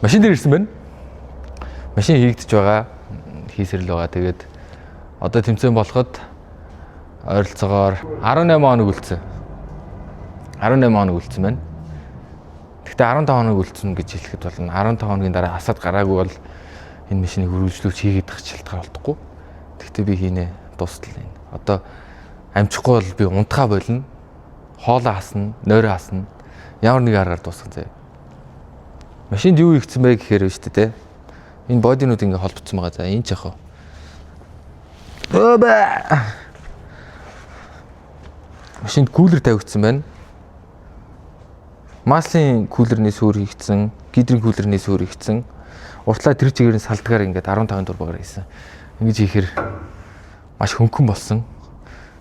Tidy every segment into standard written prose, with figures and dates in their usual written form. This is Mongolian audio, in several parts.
Машин дээр ирсэн байна. Машин хийгдэж байгаа. Хийсэрэл байгаа. Тэгээд одоо тэмцээн болоход ойролцоогоор 18 хоног үлдсэн. 18 хоног үлдсэн байна. Гэхдээ 15 хоног үлдсэн гэж хэлэхэд болно. 15 хоногийн дараа асаад гараагүй бол энэ машиныг үргэлжлүүлж хийгээд байх шалтгаан олдохгүй. Гэхдээ би хийнэ дуустал энэ. Одоо амжихгүй бол би унтахаа болно. Хоолоо хасна, нойроо хасна. Ямар нэг аргаар дуусгах заяа. Машинд юу хийгдсэн бэ гэхээр биш үү те. Энэ бодинууд ингээ холбогдсон байгаа. За энэ ч яах вэ? Машинд кулер тавигдсан байна. Маслын кулерний сүүр хийгдсэн, гидрийн кулерний сүүр хийгдсэн. Уртлаа тэр чигээр нь салдгаар ингээд 15 дурбагаар хийсэн. Ингэж хийхээр маш хөнгөн болсон.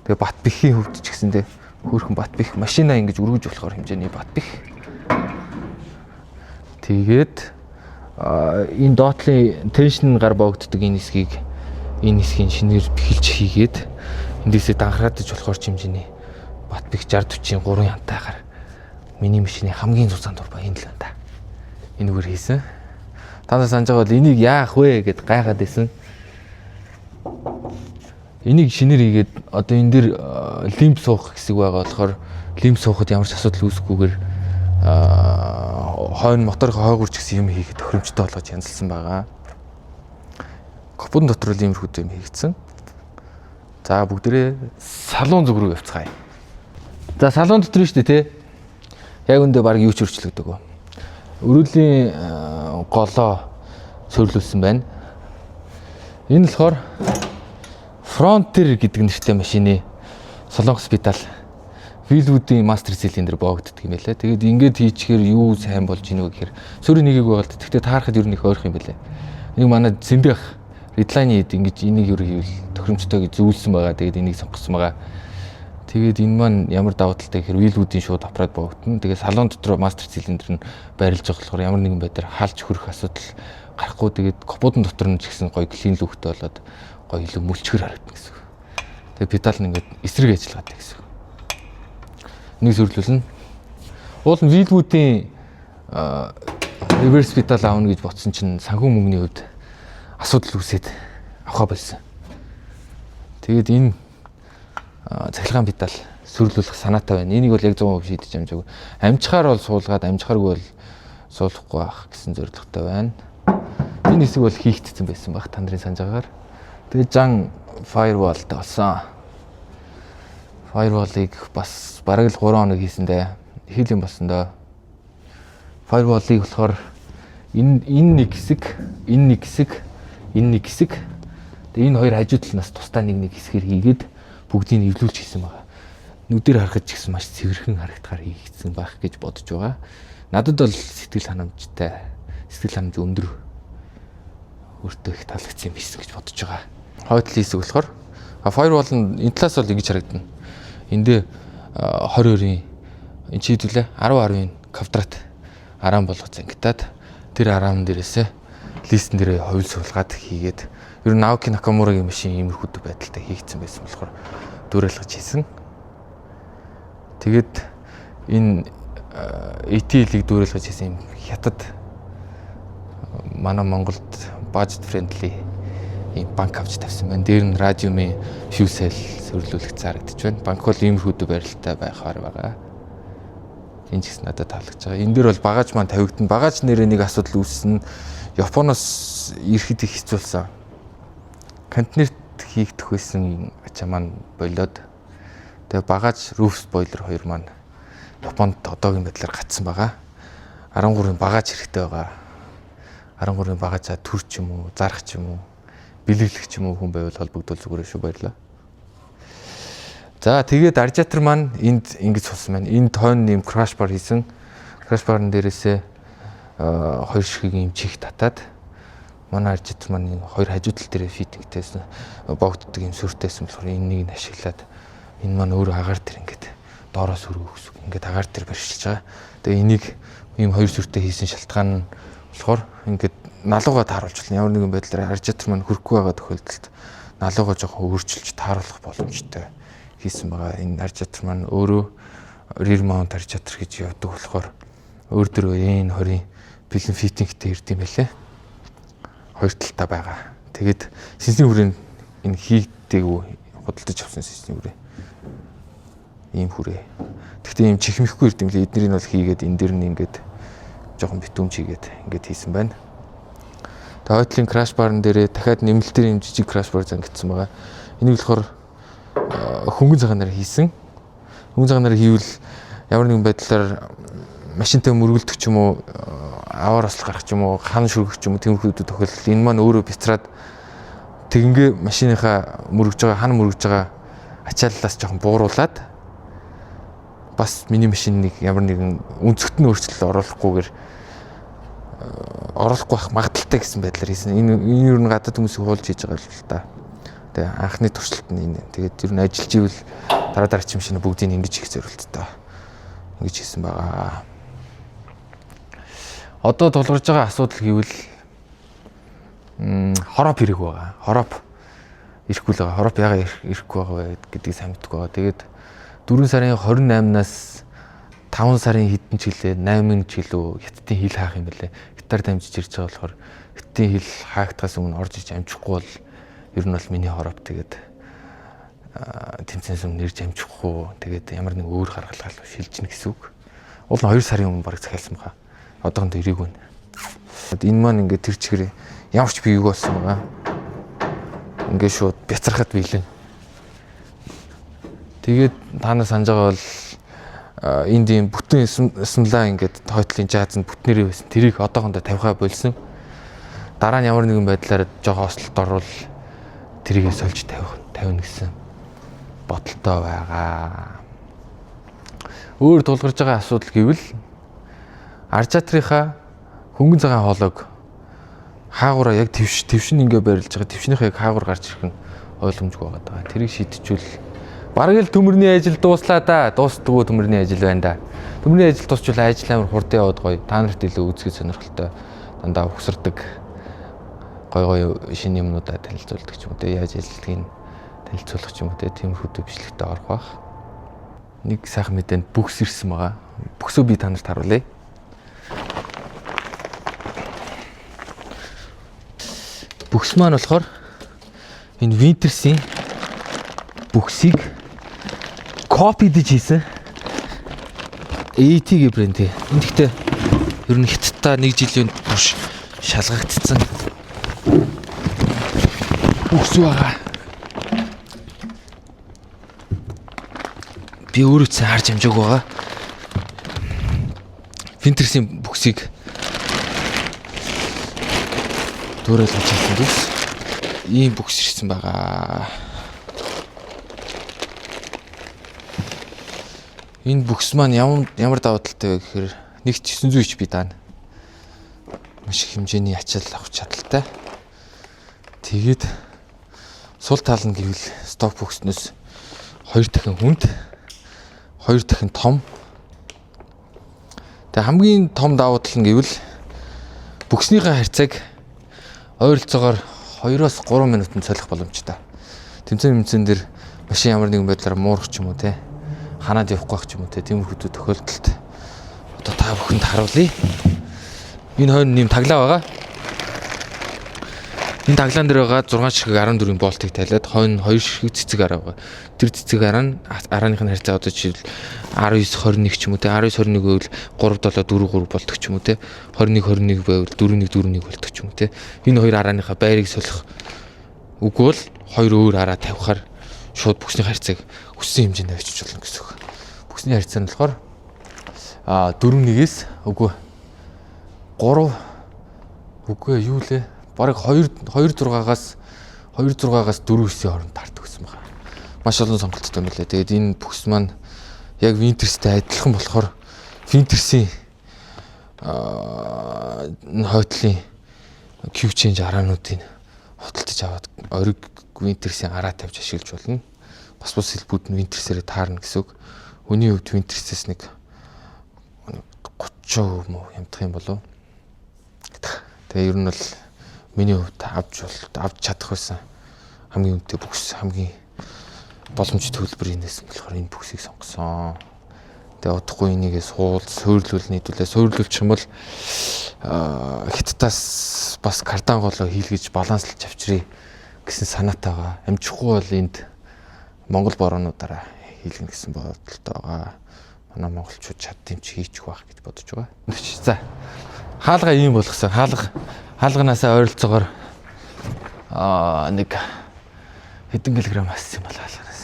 Тэгээ бат бихийн хөвд ч гэсэн те хөөрхөн бат бих машина ингэж өргөж болохоор хэмжээний бат бих. Тэгээд энэ доотлын теншн гар боогддог энэ хэсгийн шинээр бэхэлж хийгээд эндээсээ данхраадж болохоор хэмжээний бат бих 60 40-ийн 3 янтайгаар миний машины хамгийн зузаан дурбаа энэ л байна та. Энэгээр хийсэн. Та нар санаж байгаа бол энийг яах вэ гэд гайхаад байсан. Энийг шинээр хийгээд одоо энэ дэр лимб суух хэсэг байгаа болохоор лимб суухад ямар ч асуудал үүсэхгүйгээр хойно моторын хойгуурч гэсэн юм хийгээд тохиромжтой болгож янзалсан байгаа. Капон дотор л иймэрхүү юм хийгдсэн. За бүгдээрээ салон зүг рүү явцгаая. За салон дотор нь шүү дээ те. Яг үндэ баг юу ч өөрчлөгдөг. Өрөөлийн голоо цөрлүүлсэн байна. Энэ болохоор Frontier гэдэг нэртэй машины Солонгос Питал Wheelwood-ийн мастер цилиндр боогддог юм байлаа. Тэгээд ингээд хийчихээр юу сайн болж ийнө вэ гэхээр сөрийн нэгийг байгаа л гэхдээ таарахад ер нь их ойрох юм байлаа. Энийг манай Зэмбих Redline-ид ингэж энийг юу хийвэл тохиромжтой гэж зөвлөсөн байгаа. Тэгээд энийг сонгосон байгаа. Тэгээд энэ маань ямар давуу талтай гэхээр Wheelwood-ийн шууд аппарат боогдно. Тэгээд салон дотор мастер цилиндр нь байрлаж байгаа болохоор ямар нэгэн байдлаар хаалж хөрөх асуудал гарахгүй. Тэгээд капотын дотор нь ч гэсэн гоё клин лүктэй болоод гоё илүү мөлчгөр харагдана гэсэн үг. Тэгээд педал нь ингээд эсрэг ажиллагатай гэсэн үг. Нэг зөвлөлнө. Уул нь Wheelwood-ийн реверс педал аавна гэж ботсон чинь санхүү мөнгөний хувьд асуудал үүсээд авах болсон. Тэгээд энэ цахилгаан педал сүрлүүлэх санаатай байна. Энийг бол яг 100% шийдэж амжаагүй. Амжихаар бол суулгаад, амжихааргүй бол суулгахгүй байх гэсэн зорилготой байна. Энэ хэсэг бол хийгдсэн байсан баг та нарын санаж байгаагаар. Тэгээд Jang Firewall-тай болсон. Firewall-ыг бас бараг л 3 хоног хийсэндээ их юм болсон доо. Firewall-ыг болохоор энэ нэг хэсэг, энэ нэг хэсэг. Тэгээ энэ хоёр хажуу талнаас тусдаа нэг хэсгээр хийгээд бүгдийг нь эвлүүлж хийсэн байгаа. Нүдээр харахад ч гэсэн маш цэвэрхэн харагдахаар хийгдсэн байх гэж бодож байгаа. Надад бол сэтгэл ханамж өндөр өөртөө их таалагдсан юм хийсэн гэж бодож байгаа. Хойтлын хэсэг болохоор Firewall нь энэ талаас бол ингэж харагдана. Эндээ 22-ийн энэ чийдвлээ 10-10-ийн квадрат араан болгоц ангитаад тэр араан дээрээсээ листен дээрээ хувил суулгаад хийгээд ер нь Naoki Nakamura-гийн машин иймэрхүү байдалтай хийгдсэн байсан болохоор дүүрэлгэж хийсэн. Тэгээд энэ ATL-ийг дүүрэлгэж хийсэн юм хятад манай Монголд budget friendly ийм банк авч тавьсан байна. Дээр нь радиумын fuel cell сөрүүлүүлэх зарагдаж байна. Банк бол иймэрхүү барилттай байхаар байгаа. Энэ ч гэсэн надад таалагдж байгаа. Энэ дээр бол багаж маань тавигдана. Багаж нэрээ нэг асуудал үүссэн. Японоос ирэхэд их хэцүүлсэн. Контейнерт хийгдэх байсан ачаа маань болоод тэгээ багаж roof spoiler 2 маань Японд одоогийн байдлаар гацсан байгаа. 13-ын багаж хэрэгтэй байгаа. 13-ын багажаа төр ч юм уу, зарах ч юм уу, бэлэглэх ч юм уу хүн байвал холбогдвол зүгээр шүү баярлаа. За тэгээд радиатор маань энд ингэж суулсан байна. Энд хойно нэм crash bar хийсэн. Crash bar-ын дээрээсээ 2 шигийн юм чих татаад манай радиатор маань хоёр хажуу тал дээр фитингтэйсэн богддог юм сүртэйсэн болохоор энийг нь ашиглаад энэ маань өөрөө агаар дээр ингээд доороос өргөх гэсэн. Ингээд агаар дээр барьшилж байгаа. Тэгээ энийг ийм хоёр сүртэй хийсэн шалтгаан нь болохоор ингээд налуугаа тааруулж байна. Ямар нэгэн байдлаар радиатор маань хөрөхгүй байгаа тохиолдолд налуугаа жоохон өөрчилж тааруулах боломжтой хийсэн байгаа. Энэ радиатор маань өөрөө rear mount радиатор гэж явдаг болохоор өөр дөрөө N20 бэлэн фитингтэй ирд юм байлээ. Хоёр талтай байгаа. Тэгээд сэнсний хүрээнд энэ хийгдэг худалдаж авсан сэнсний хүрээ. Ийм хүрээ. Гэхдээ ийм чихмэхгүй ирд юм лээ. Эднэрийг бол хийгээд энэ дэр нь ингээд жоохон битүүмж хийгээд ингээд хийсэн байна. Тэгээд Oatly краш барн дээрээ дахиад нэмэлт дээр юм жижиг краш бар зангидсан байгаа. Энийг болохоор хөнгөн цагаанаар хийсэн. Хөнгөн цагаанаар хийвэл ямар нэгэн байдлаар машинтай мөргөлдөх ч юм уу, аваар ослох гарах ч юм уу, хан шүргэх ч юм уу тиймэрхүү тохиолдолд энэ маань өөрөө бяцраад тэгингээ машиныхаа хан мөргөж байгаа ачааллаас жоохон бууруулад бас миний машиныг ямар нэгэн өнцгт нь өөрчлөлт оруулахгүйгээр оруулахгүй байх магадaltaй гэсэн байдлаар хийсэн. Энэ юу н гадаад хүмүүсийг хуулж хийж байгаа л та. Тэгээ анхны туршилт нь энэ. Тэгээд ер нь ажиллаж ивэл дараагийн машин бүгдийг ингэж хийх зорилттой. Ингэж хийсэн байгаа. Одоо тулгарч байгаа асуудал гэвэл хороп хэрэг байгаа. Хороп ирэхгүй л байгаа. Хороп яагаад ирэхгүй байгаа гэдгийг сайн мэдгүй байгаа. Тэгээд 4 сарын 28-наас 5 сарын хэдэн жилээ 8 жилөө хятадын хил хаах юм бэлээ. Хятаар дамжиж ирж байгаа болохоор хятадын хил хаагдахаас өмнө орж иж амжихгүй бол ер нь бол миний хороп тэгээд тэмцэнээс өмнө нэрж амжихгүй тэгээд ямар нэг өөр гаргалгаал шилжинэ гэсэн үг. Уул нь 2 сарын өмнө баг захиалсан байгаа. Одоохондоо ирээгүй нэ. Энэ маань ингээд тэр чигээр ямарч би юу болсон байгаа. Ингээд шууд бяцрахад биелэн. Тэгээд та нар санаж байгаа бол энд ийм бүтэн эсмлаа ингээд Oatly жаазанд бүтнээрээ байсан. Тэрийг одоохондоо тавихаа болсон. Дараа нь ямар нэгэн байдлаар жоо ослолт орвол тэрийгээ сольж тавина гэсэн бодолтой байгаа. Өөр тулгарч байгаа асуудал гэвэл Аржаатрийнхаа хөнгөн цагаан хоолойг хаагураа яг твшин ингээ барилж байгаа. Твшнийхээ яг хаагур гарч ирэх нь ойлгомжгүй байгаа. Тэрийг шийдчихвэл бараг л төмөрний ажил дууслаа да. Дуустдаггүй төмөрний ажил байна да. Төмөрний ажил дуусчвал ажил амар хурдан яваад гоё. Та нарт илүү үзэхэд сонирхолтой. Дандаа ухсардаг. Гоё шинэ юмнуудаа танилцуулдаг ч юм уу те. Яаж ажилтгийг танилцуулах ч юм уу те. Тиймэрхүү төвчлэгтэй орох бах. Нэг сайхан мэдээнд бүкс ирсэн байгаа. Бүксөө би та нарт харуулъя. Бүкс маань болохоор энэ Winter's-ийн бүксийг копидж хийсэн AT-г брэнд. Энд гэхдээ ер нь Хятадтай 1 жилийн турш шалгагдсан бүкс байгаа. Би өөрөө ч харж амжаагүй байгаа. Winter's-ийн бүксийг дөөрөл хийсэн бүкс. Ийм бүкс ирсэн байгаа. Энэ бүкс маань ямар даваа талтай вэ гэхээр нэгт 900 HP даана. Маш их хэмжээний ачаал авах чадaltaй. Тэгээд сул тал нь гэвэл сток бүкснээс 2 дахин хүнд, 2 дахин том. Тэгээ хамгийн том даваа тал нь гэвэл бүкснийхээ харьцааг ойролцоогоор 2-3 минутанд солих боломжтой. Тэмцээн дээр машин ямар нэгэн байдлаар муурах ч юм уу те. Ханаад явахгүй байх ч юм уу те. Тиймэрхүү тохиолдолд одоо та бүхэнд харуулъя. Энэ хойно нэм таглаа байгаа. Энэ таглаан дээр байгаа 6 ширхэг 14 болтыг тайлаад хойно 2 ширхэг цэцэг араа байгаа. Тэр цэцэг арааных нь харьцаа одоо жишээл 19-21 ч юм уу те. 19-21 байвал 3-7-4-3 болдог ч юм уу те. 21-21 байвал 4-1-4-1 болдог ч юм уу те. Энэ хоёр арааныхаа байрыг солих үгүй бол хоёр өөр араа тавихаар шууд бүксний харьцааг хүссэн хэмжээнд авчиж болно гэсэн үг. Бүксний харьцаа нь болохоор 4-1-ээс үгүй 3 үгүй юу лээ. Бараг 2-6-аас 4-9-ийн хооронд таардаг гэсэн байна. Маш олон сонголттой юм лээ. Тэгээд энэ бүкс маань яг Winter's-тэй адилхан болохоор Winter's-ийн Oatly Q change араануудыг худалдаж аваад ориг Winter's-ийн араа тавьж ашиглаж болно. Бас хэлбүүд нь Winter's-ээр таарна гэсэн үг. Өний хувьд Winter's-ээс нэг 30% муу хямдах юм болов. Тэгээ ер нь бол миний хувьд авч чадах байсан хамгийн үнэтэй бүкс, хамгийн боломжтой төлбөр энэс болохоор энэ бүксийг сонгосон. Тэгээ удахгүй энийгээ суйрлуул нийтүүлээ. Суйрлуулчих юм бол хятадаас бас кардан голоо хийлгэж баланслж авчирыг гэсэн санаатайгаа амжихгүй бол энд Монгол борооноудаараа хийлгэнэ гэсэн бодолтой байгаа. Манай монголчууд чаддсан ч хийчих байх гэж бодож байгаа. За хаалга ийм болгосон. Хаалганаасаа ойролцоогоор нэг хэдэн килограмм ассан юм бол хаалганаас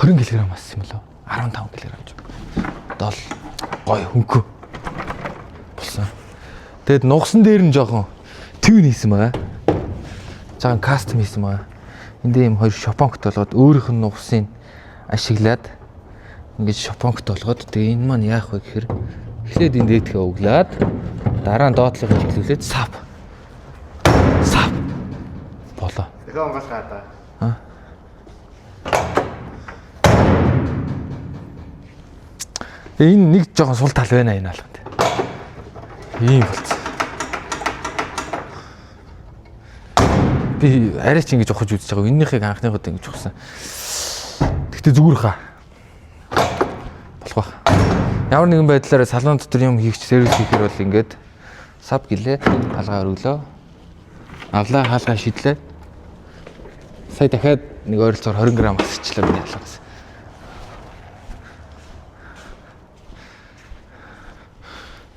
20 кг ассан юм болов 15 кг ч дол гой хөнгөө болсон. Тэгэд нугсан дээр нь жоохон тв хийсэн байгаа. Жаахан кастом хийсэн байгаа. Энд ийм хоёр шопонгт болгоод өөрийнх нь нугсыг ашиглаад ингэж шопонгт болгоод тэгээ энэ маань яах вэ гэхээр эхлээд энэ дээдхээ өглөөд дараа нь доотлогыг хэлүүлээд сав болоо. Тэгээ онгоолгаа да. Энэ нэг жоохон сул тал байна энэ алганд. Ийм болцсон. Би арай ч ингэж ухаж үзэж байгаа. Эннийхийг анхныход ингэж ухсан. Гэтэ зүгээр хаа. Болох байх. Ямар нэгэн байдлаар салон дотор юм хийх сервис хийхээр бол ингээд сав гэлээ хаалгаа өргөлөө. Авлаа хаалгаа шидлээ. Сая дахиад нэг ойролцоогоор 20 г асчлаа миний хаалгаас.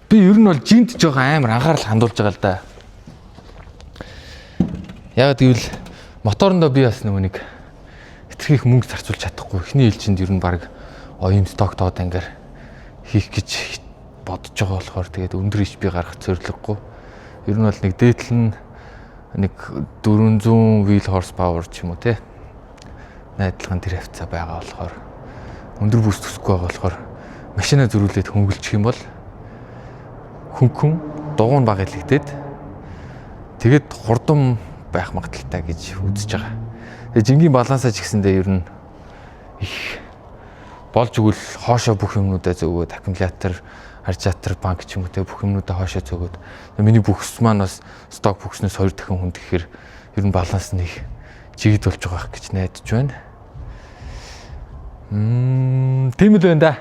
Би ер нь бол жинт жоохон амар анхаарал хандуулж байгаа л да. Яг гэвэл моторондоо би бас нэг хэтэрхийх мөнгө зарцуулж чадахгүй. Эхний ээлжинд ер нь баг оюун стоктоод ангаар хийх гэж бодож байгаа болохоор тэгээд өндөр HP гаргах зорилгогүй. Ер нь бол нэг дээдл нь нэг 400 wheel horsepower ч юм уу те. Найдлагын тэр хавцаа байгаа болохоор өндөр бүс төсөхгүй байгаа болохоор машина зөрүүлээд хөнгөлчих юм бол хөнгөн дугуун баг илэгдээд тэгээд хурдан байх магадaltaй гэж үзэж байгаа. Тэгээ жингийн балансаа ч гэсэндээ ер нь их болж өгвөл хоошоо бүх юмнуудаа зөөгөөд аккумулятор, радиатор, банк ч юм уу те бүх юмнуудаа хоошоо зөөгөөд миний бүхс маань бас сток бүхснээс 2 дахин хүндэхээр ер нь баланс нь их жигд болж байгаа гэж найдаж байна. Тийм л байна да.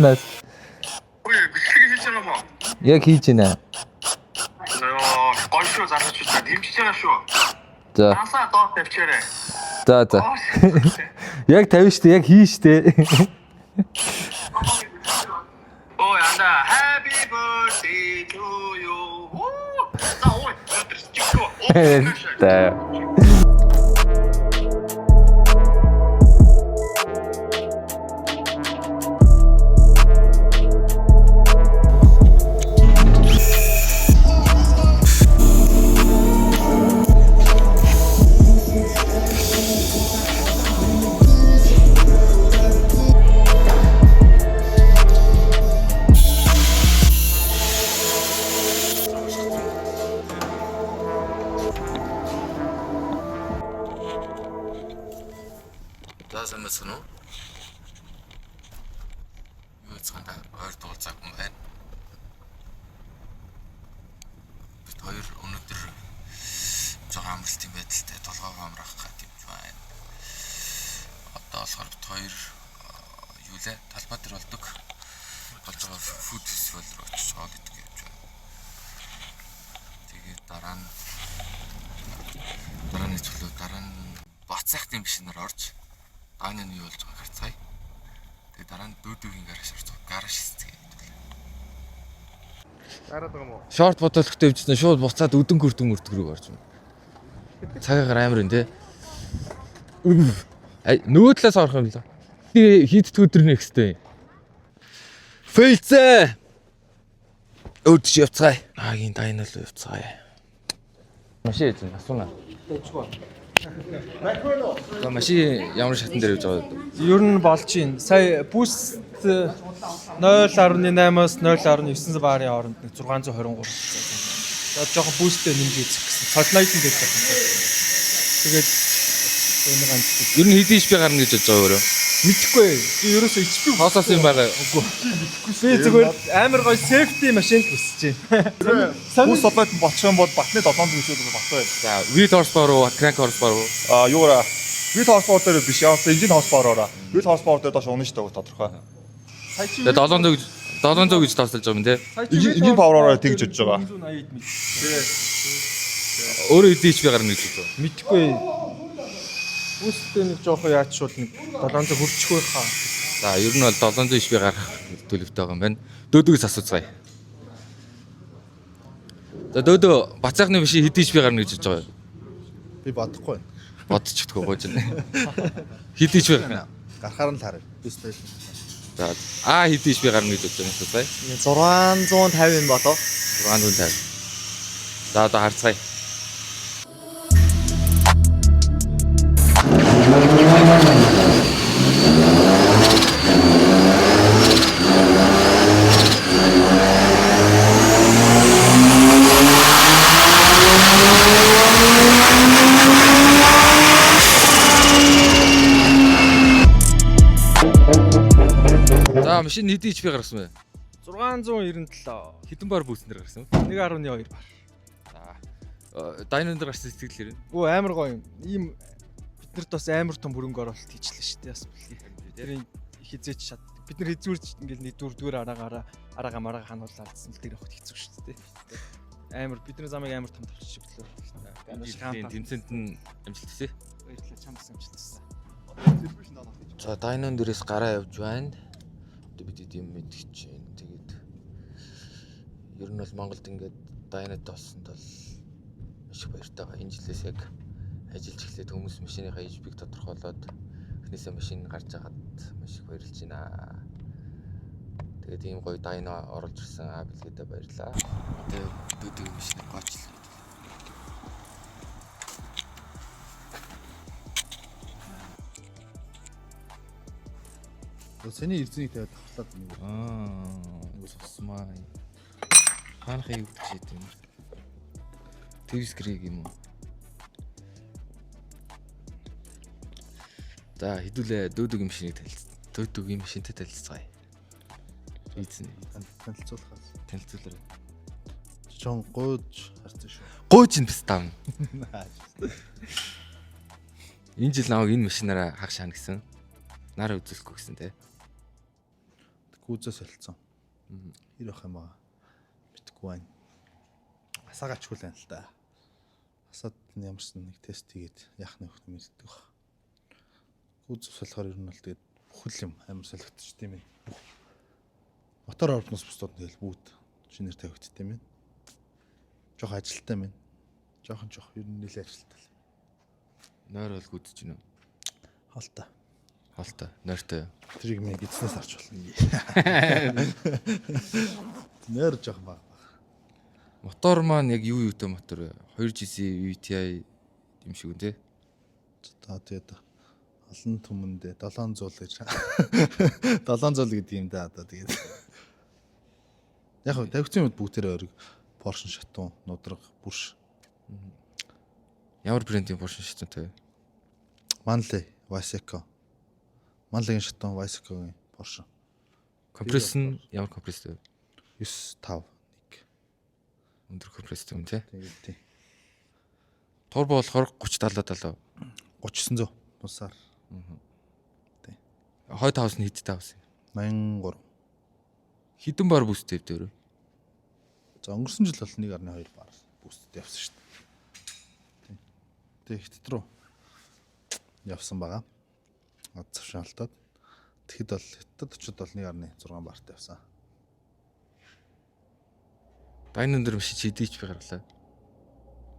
Nice. Ой, бичлэг хийж байгаа мó. Яг хийж байна. Гол шүү залгаж байна. Дэмжиж байгаа шүү. За. Насаа доор тавьчаарай. За. Яг тавина штэ, яг хийн штэ. Ой, анда happy birthday to you. За ой, өдрөсчихөө. Та. Заасан мэсэн үү? Юу цаана ойр дуулцаг юм байна. Бид хоёр өнөөдөр жоохон амралтын байдалтай толгойг амрах гэдэг юм байна. Одоо болохоор бид хоёр юу лээ? Талбай дээр болдог. Болж байгаа фуд фестивал руу очиж хоол идэх гэж байна. Тэгээд дараа нь бац сайхтын машинаар орж Аны нь юу болж байгааг харцгаая. Тэгээ дараа нь дүүдүүгийн гараж орж гараж хийцгээе. Дараад байгаа юм уу? Шорт бодолхтой явжсэн шууд буцаад өдөн хүрдэн рүү орж байна. Цагаагаар амар энэ те. Нөгөө талаас орох юм л. Би хийддэг өдөр нэхстэй. Фейлцээ. Өдөж явцгаая. Агийн дайнал явцгаая. Машин эзэн асууна. Дэжгүй. За машин ямар шатн дээр явж байгаа вэ? Ер нь болж байна. Сая буст 0.8-аас 0.9 барын хооронд нэг 623 болсон. За жоохон бусттэй нэмж үзэх гэсэн. Цолноид нь гэж байна. Тэгээд энэ ганц Ер нь хэдийн HP гарна гэж бодож байгаа өөрөө? мэдхгүй. Би ерөөсөө HP Хоосоос юм байгаа. би зүгээр амар гоё safety машин хүсэж байна. Бус болоод бочих юм бол батны 700 гэсүүд баттай. За, wheel horsepower уу, crank horsepower уу? Юура wheel horsepower дээр биш яа engine horsepower-аараа. Wheel horsepower дээр доош унах шүү дээ тодорхой. Тэгээ 700 гэж тооцолж байгаа юм те. Engine power-аараа тэгж бодож байгаа. 180 мэд. Өөрөө хэдийн HP гарна гэж бодож байгаа. Мэдхгүй. Бусттэй нэг жоохон яачвал нэг 700 хүрчих байхаа. За, ер нь бол 700 HP гарах төлөвтэй байгаа юм байна. Дөөдөөс асууцгаая. За, дөөдөө бацаахны машин хэдийн HP гарна гэж бодож байгаа юм? Би бодохгүй. Бодчихдгүй гоож байна. Хэдийн HP гарна? Гарахаар нь харъя. Бистэй. За, хэдийн HP гарна гэж бодож байгаа юм асууцгаая. 650 болоо. 650. За, одоо харцгаая. За, машин хэдийн HP гаргасан бэ? 697. Хэдэн бар бүүснээр гарсан бэ? 1.12 бар. За, дайнон дээр гарсан сэтгэл хэрэг. Өө амар гоё юм. Ийм биднэрт бас амар том хөрөнгө оруулалт хийчихлээ шүү дээ бас бэлгээ. Тэрийг хизээч шат. Бид нар хизүүрч ингээл нэг дөрвөр араагаа мараа хануулаад алдсан л тэр явахд хэцүү шүү дээ. Амар бидний замыг амар том тавьчих өглөө. Тэмцээнд нь амжилт хүсье. Баярлалаа чамд амжилт хүсье. За, дайнон дээрээс гараа явж байна. Одоо бид ийм мэдгэж байна. Тэгээд ер нь бол Монголд ингээд дайнад олсонд бол маш их баяртай байгаа. Энэ жилээс яг ажиллаж эхлээд хүмүүс машиныхаа HP-г тодорхойлоод эхнээсээ машин гарч агаад маш их баярлж байна. Тэгээд ийм гоё дайно оруулж ирсэн бэлгээдээ баярлаа. Одоо дүүдэг машиныг гоочлаа. Сэний эрдэнэийг тавиад тавхлаад нэг. Нэг сусмаа. Хаанхыг үгчээд юм. Твис криг юм уу? За, хэдүүлээ дөөдөг машиныг дөөдөг машинтай танилцгаая. Ийцэн Танилцуулахаас. танилцуулаарай. Жон гойж харсан шүү. Гооч нь бас тав. Энэ жил намайг энэ машинаараа хаг шаана гэсэн. Нараа үзүүлэхгүй гэсэн те. Гүүзээ солилцсон. Хэр ах юм аа. Мэдхгүй байна. Асаагач хүлэн л та. Асаад ямарсан нэг тест хийгээд яах нь өгөх юм мэддэг баг. Гүүзээ солихоор ер нь л тэгээд бүхэл юм амар солигдчих тийм ээ. Мотор ордноос бусдууд тэгэл бүгд шинээр тавигдт юм байна. Жохо ажилттай байна. Жохон ер нь нэлээд ажилттай. Нойр бол гүдэж гинэ. Хоолтой. Хоолтой, нойртой. Тэрийг минь эзнээс авч болно. Нэр жоох баг. Мотор маань яг юу юутай мотор вэ? 2GC VTI юм шиг үү те? За тэгээд олон түмэндээ 700 гэж 700 гэдэг юм да одоо тэгээд яг хөө тавьчихсан юмд бүгдээрээ ориг Porsche шатун нудраг бүрш Ямар брендийн Porsche шатунтай вэ? Manley Vaseco Manley-гийн шатун Vaseco-гийн Porsche Компресс нь ямар компресстэй вэ? 951 Өндөр компресстэй юм те? тэгээд тий Турбо болохоор 30 70 3900 бусаар хойд тавс нь хэд тавс юм? 83 Хідэн бар бүстэй дээр. за өнгөрсөн жил бол 1.2 бар бүстэд явсан шүү дээ. Тэг хятад руу явсан байгаа. Ад завшаалтаад. Тэгэхэд бол хятад очид бол 1.6 барт явсан. Дайнон дээр машин чидийч би гарлаа.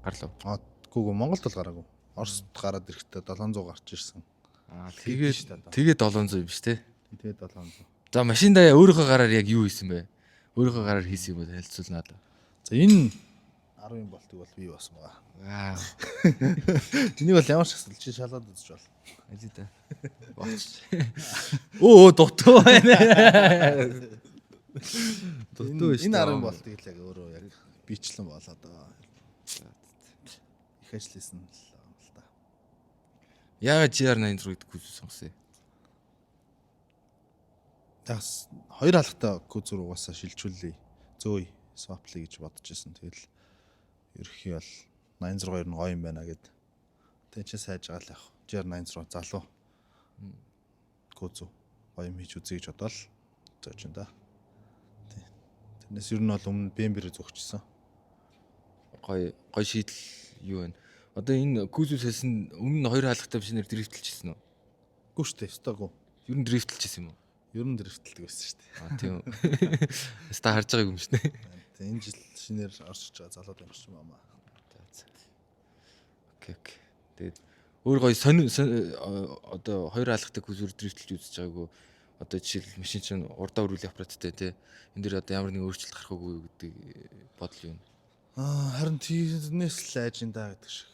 Гарлаа. Гүг Монголд бол гараагүй. Оросд гараад ирэхдээ 700 гарч ирсэн. Тэгээд 700 юм шүү те. Тэгээд 700. За машиндаа өөрийнхөө гараар яг юу хийсэн бэ? Өөрийнхөө гараар хийсэн юм бол танилцуулнаа. За энэ 10-ын болтыг бол би басан байгаа. Вау. Энийг бол ямар ч асуулт чи шалгаад үзэж бол. Аль да. Багч. Өө дутуу байна. Дутуу шүү. Энэ 10-ын болтыг л яг өөрөө яг бичлэн болоо доо. Их ажилласан л та. Яагаад GR86 гэдэг хүсэл сонгосон юм? Тас хоёр алхтаа кузүр угаасаа шилжүүлээ. Зөөе swap-лээ гэж бодож байсан. Тэгэл ерөнхий бол 86 нь гоё юм байна гэд. Тэг чи сайж байгаа л яг. GR86 залуу. Кузү гоё юм хийж үзье гэж бодоод зөөж энэ да. Тэрнээс ер нь бол өмнө бэмбэр зүгчсэн. Гоё шийдэл юу вэ? Одоо энэ Кузүсээс нь өмнө хоёр хаалгатай машинаар дрифтэлчихсэн үү? Гүү штэ, өстөгөө. Ер нь дрифтэлчихсэн юм уу? Ер нь дрифтэлдэг байсан штэ. Тийм. Ста харж байгааг юм шнэ. Тэг энэ жил шинээр орж байгаа залууд юм шиг юм аа. Окей. Тэгээд өөр гоё сонин одоо хоёр хаалгатай Кузүр дрифтэлж үзэж байгаагүй. Одоо жишээл машин чинь урдаа өрүүл аппараттай тий. Энд дэр одоо ямар нэгэн өөрчлөлт гарах уугүй гэдэг бодол юу вэ? Харин тиймээс л ажинда гэдэг шиг.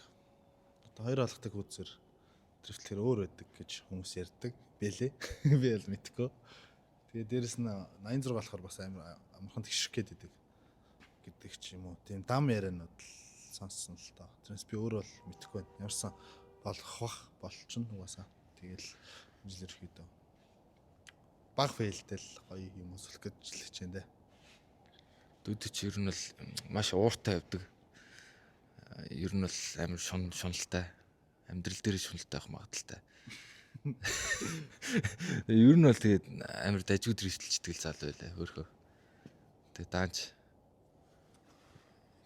Одоо хоёр алхдаг үзэр дрифтлэхэр өөр байдаг гэж хүмүүс ярьдаг. Бэлээ. Би бол мэдгүй. Тэгээ дээрэс нь 86 болохоор бас амархан тэгших гээд гэдэг ч юм уу. Тийм дам яриануд л сонссон л доо. Тэрнээс би өөр бол мэдгүй байна. Ямарсан болчихно угаасаа. Тэгэл жил ерөөхдөө баг фейлдэл гоё юм өсөх гэж л хичээн дээ. Дүүд чи ер нь бол маш ууртай явдаг. Ер нь бол амар шуналтай. Амьдрал дээр шуналтай байх магадaltaй. Ер нь бол тэгээд амар дажгүй дрифтэлждэг л залуу байлаа өөрөө. Тэгээд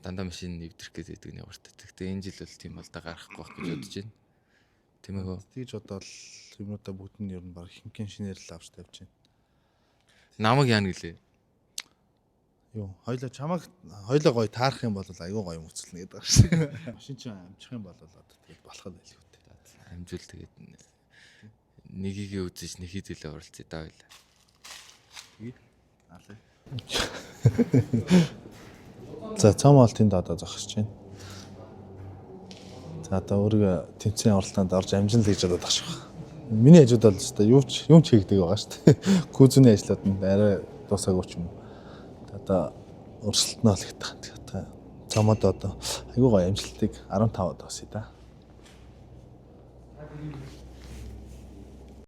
дандаа машин нэвтрэх гэдэг нь явартай. Гэхдээ энэ жил бол тийм болдоо гарахгүй байх гэж бодож байна. Тийм ээ. Тэгж бодоод юмудаа бүгд нь ер нь баг хинхэн шинээр л авч тавьж байна. Намаг яана гэлээ. Юу, хоёлоо чамаг хоёлоо гоё таарах юм бол айгүй гоё мөцөлнө гэдэг байна шүү. Машин чинь амжих юм бол одоо тэгээд болох нь байлгүй дээ. Амжуул тэгээд нэгийг үзэж нэхий төлөө оролцъё даа байла. Тэгээд алаа. За цаам бол тэнд одоо зогсож байна. За одоо өөрийгөө тэмцээний оролтоонд орж амжина л гэж бодоод багш. Миний хажууд бол өстой юм ч хийгдэг байгаа шүү дээ. Кузүний ажлууд нь арай дуусаагүй ч юм уу. Одоо өрсөлдөнө л гэдэг юм. Тэгээ цаамад одоо айгүй гоё амжилтыг 15-д авсъя да.